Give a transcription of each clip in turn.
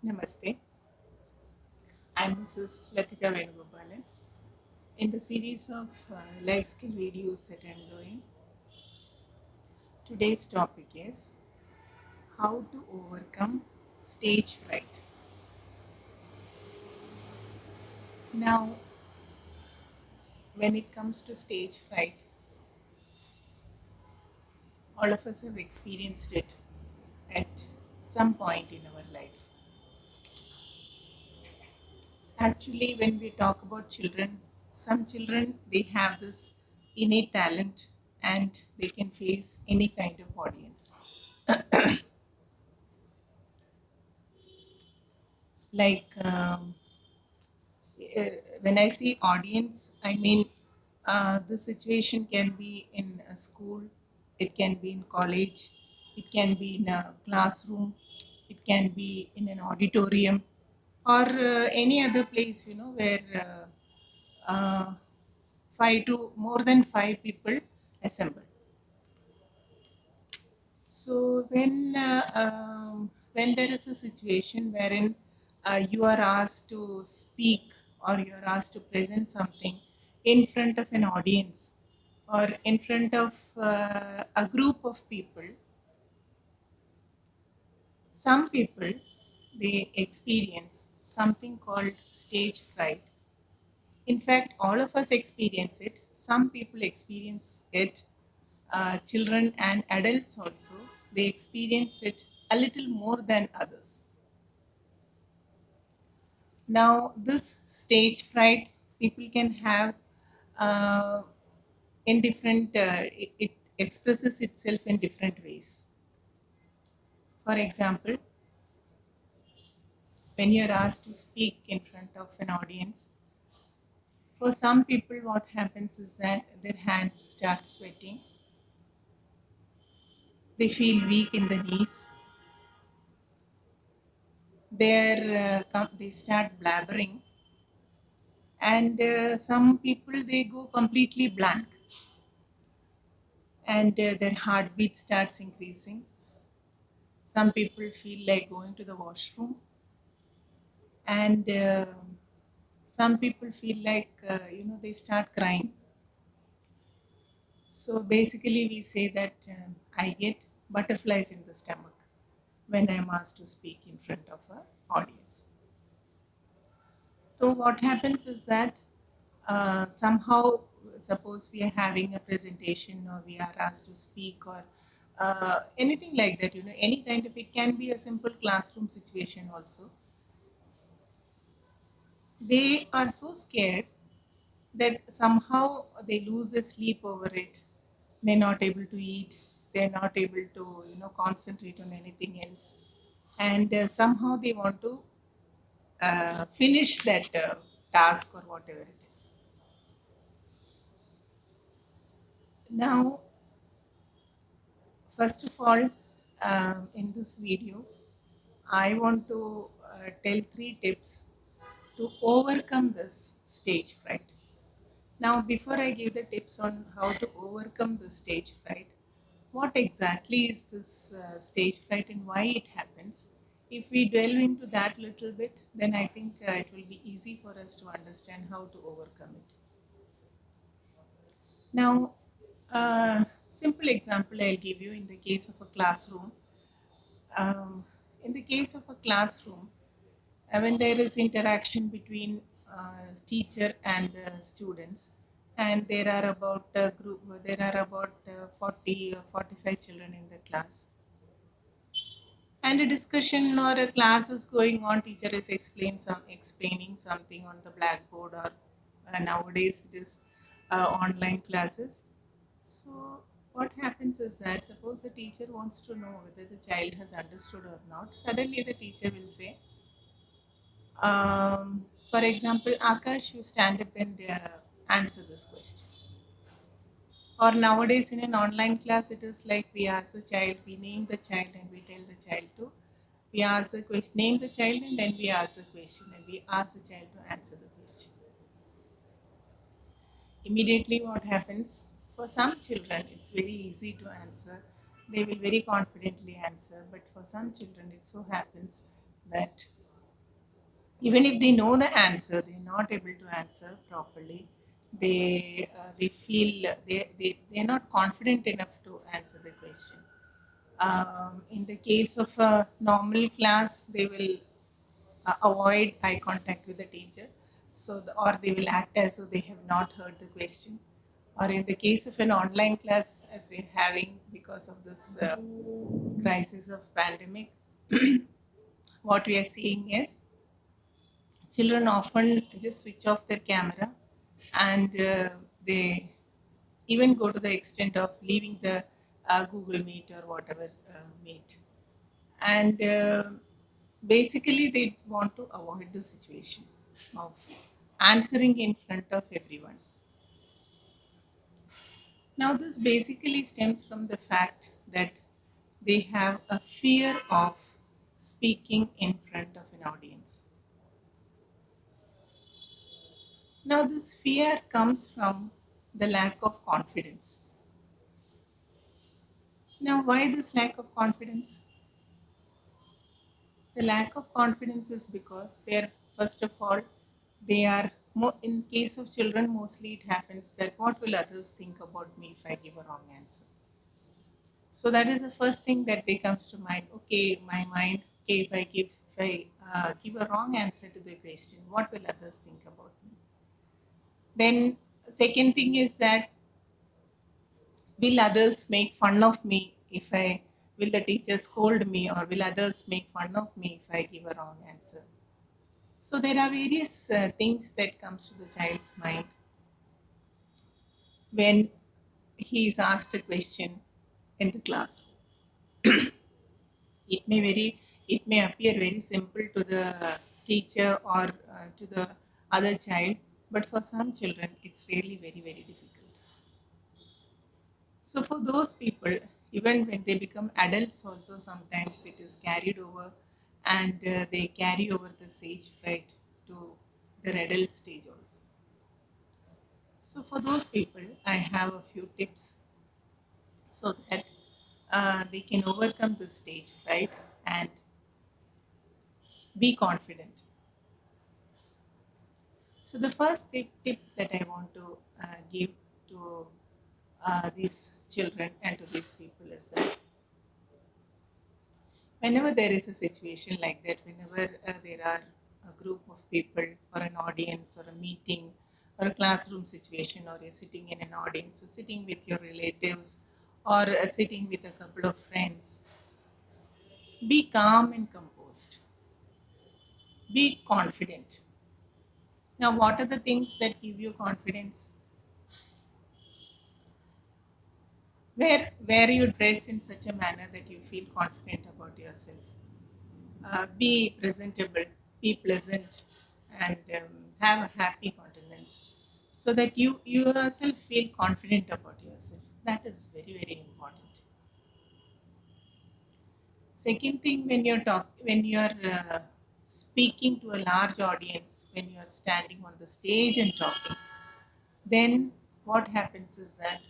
Namaste. I'm Mrs. Latika Venugopalan. In the series of life skill videos that I'm doing, today's topic is how to overcome stage fright. Now, when it comes to stage fright, all of us have experienced it at some point in our life. Actually, when we talk about children, some children they have this innate talent and they can face any kind of audience. Like when I say audience, I mean the situation can be in a school, it can be in college, it can be in a classroom, it can be in an auditorium, or any other place, where five to more than five people assemble. So when there is a situation wherein you are asked to speak or you are asked to present something in front of an audience or in front of a group of people, some people they experience something called stage fright. In fact, all of us experience it. Some people experience it, children and adults also, they experience it a little more than others. Now, this stage fright people can have uh, in different, it expresses itself in different ways. For example, when you're asked to speak in front of an audience, for some people, what happens is that their hands start sweating, they feel weak in the knees, they start blabbering, and some people they go completely blank, and their heartbeat starts increasing. Some people feel like going to the washroom, and some people feel like they start crying. So basically, we say that I get butterflies in the stomach when I'm asked to speak in front of an audience. So what happens is that somehow, suppose we are having a presentation or we are asked to speak or anything like that, any kind of, it can be a simple classroom situation also. They are so scared that somehow they lose their sleep over it. They're not able to eat. They're not able to, concentrate on anything else. And somehow they want to finish that task or whatever it is. Now, first of all, in this video, I want to tell 3 tips to overcome this stage fright. Now, before I give the tips on how to overcome the stage fright, what exactly is this stage fright and why it happens? If we delve into that little bit, then I think it will be easy for us to understand how to overcome it. Now, simple example I'll give you in the case of a classroom. Um, in the case of a classroom, when there is interaction between teacher and the students, and there are about group, there are about 40 or 45 children in the class, and a discussion or a class is going on. Teacher is explaining something on the blackboard, or nowadays it is online classes. So what happens is that suppose the teacher wants to know whether the child has understood or not. Suddenly the teacher will say, for example, Akash, you stand up and answer this question. Or nowadays in an online class, it is like we ask the child, we name the child, and we tell the child to. We ask the question, name the child, and then we ask the question, and we ask the child to answer the question. Immediately, what happens? For some children, it's very easy to answer. They will very confidently answer. But for some children, it so happens that Even if they know the answer, they're not able to answer properly. They feel they're not confident enough to answer the question. In the case of a normal class, they will avoid eye contact with the teacher, or they will act as though they have not heard the question. Or in the case of an online class, as we're having because of this crisis of pandemic, what we are seeing is children often just switch off their camera, and they even go to the extent of leaving the Google Meet or whatever Meet. And basically, they want to avoid the situation of answering in front of everyone. Now, this basically stems from the fact that they have a fear of speaking in front of an audience. Now, this fear comes from the lack of confidence. Now, why this lack of confidence? The lack of confidence is because they're, first of all, they are, in case of children, mostly it happens that what will others think about me if I give a wrong answer? So that is the first thing that they comes to mind. Okay, my mind, okay, if I give a wrong answer to the question, what will others think about me? Then second thing is that, will others make fun of me if I, will the teacher scold me, or will others make fun of me if I give a wrong answer? So there are various things that comes to the child's mind when he is asked a question in the classroom. It may it may appear very simple to the teacher or to the other child, but for some children it's really very difficult. So for those people, even when they become adults also, sometimes it is carried over, and they carry over the stage fright to their adult stage also. So for those people, I have a few tips so that they can overcome the stage fright and be confident. So the first tip that I want to give to these children and to these people is that whenever there is a situation like that, whenever there are a group of people or an audience or a meeting or a classroom situation, or you're sitting in an audience or sitting with your relatives or sitting with a couple of friends, be calm and composed. Be confident. Now, what are the things that give you confidence? Where you dress in such a manner that you feel confident about yourself. Be presentable, be pleasant, and have a happy countenance, so that you yourself feel confident about yourself. That is very important. Second thing, when you're speaking to a large audience, when you're standing on the stage and talking, then what happens is that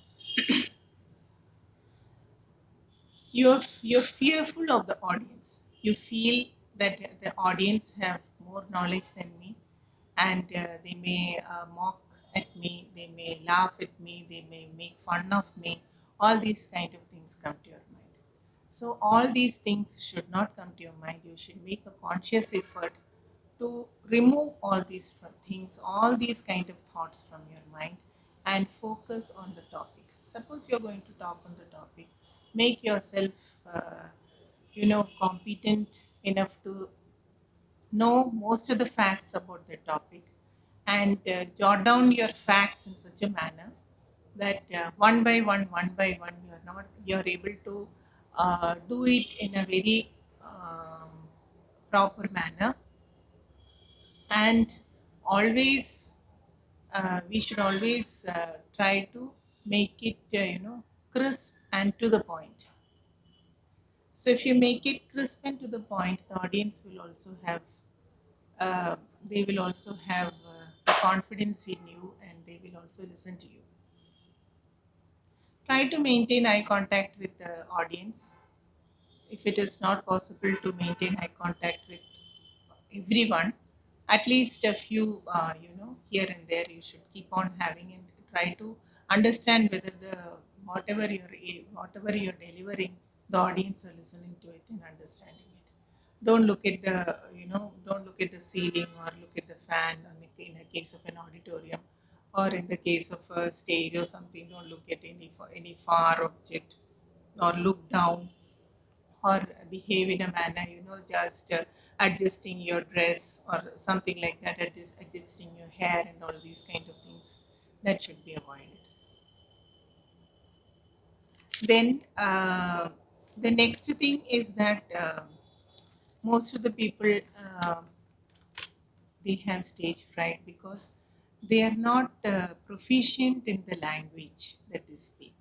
you're fearful of the audience. You feel that the audience have more knowledge than me, and they may mock at me, they may laugh at me, they may make fun of me. All these kind of things come to your mind. So all these things should not come to your mind. You should make a conscious effort to remove all these things, all these kind of thoughts from your mind, and focus on the topic. Suppose you're going to talk on the topic, make yourself competent enough to know most of the facts about the topic, and jot down your facts in such a manner that one by one you're able to do it in a very um, proper manner. And always we should always try to make it crisp and to the point. So if you make it crisp and to the point, the audience will also have they will also have confidence in you, and they will also listen to you. Try to maintain eye contact with the audience. If it is not possible to maintain eye contact with everyone, at least a few, here and there you should keep on having, and try to understand whether the whatever you're delivering, the audience are listening to it and understanding it. Don't look at the, don't look at the ceiling or look at the fan in a case of an auditorium, or in the case of a stage or something. Don't look at any far object, or look down, or behave in a manner, just adjusting your dress or something like that, adjusting your hair and all these kind of things. That should be avoided. Then the next thing is that most of the people, they have stage fright because they are not proficient in the language that they speak.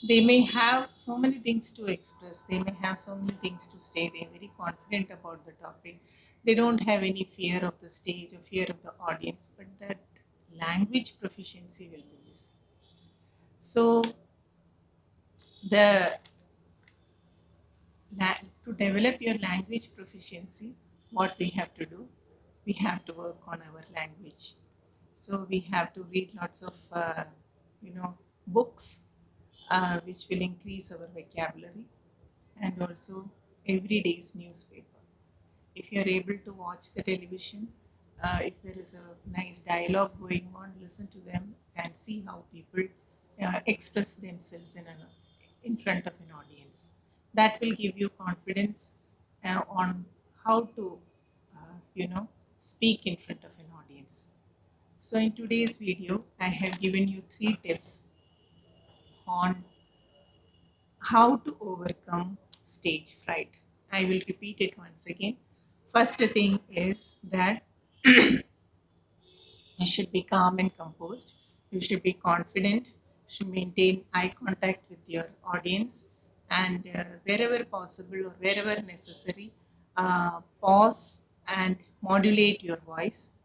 They may have so many things to express, they may have so many things to say, they're very confident about the topic, they don't have any fear of the stage or fear of the audience, but that language proficiency will be missing. So the to develop your language proficiency, what we have to do, we have to work on our language. So we have to read lots of books, which will increase our vocabulary, and also every day's newspaper. If you are able to watch the television, if there is a nice dialogue going on, listen to them and see how people express themselves in front of an audience. That will give you confidence on how to, speak in front of an audience. So in today's video, I have given you 3 tips on how to overcome stage fright. I will repeat it once again. First thing is that you should be calm and composed. You should be confident. You should maintain eye contact with your audience. And wherever possible or wherever necessary, pause and modulate your voice.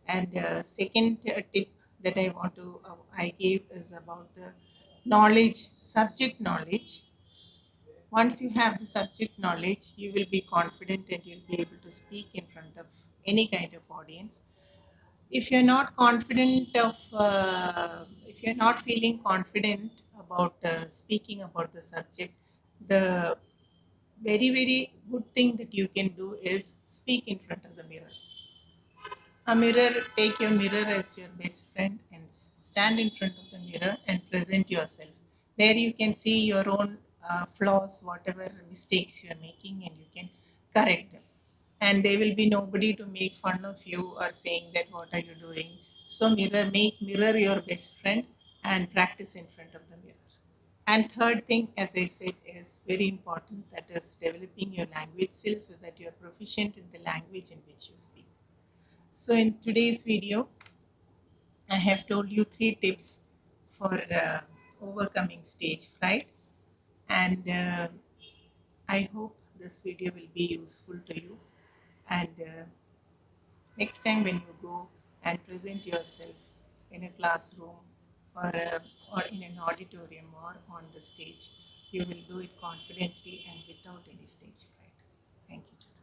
And second tip that I gave is about the knowledge, subject knowledge. Once you have the subject knowledge, you will be confident and you'll be able to speak in front of any kind of audience. If you're not confident if you're not feeling confident about speaking about the subject, the very, very good thing that you can do is speak in front of the mirror. A mirror, take your mirror as your best friend and stand in front of the mirror and present yourself. There you can see your own flaws, whatever mistakes you are making, and you can correct them. And there will be nobody to make fun of you or saying that what are you doing. So make mirror your best friend and practice in front of the mirror. And third thing, as I said, is very important, that is developing your language skills so that you are proficient in the language in which you speak. So in today's video, I have told you 3 tips for overcoming stage fright, and I hope this video will be useful to you. And next time when you go and present yourself in a classroom, or in an auditorium or on the stage, you will do it confidently and without any stage fright. Thank you.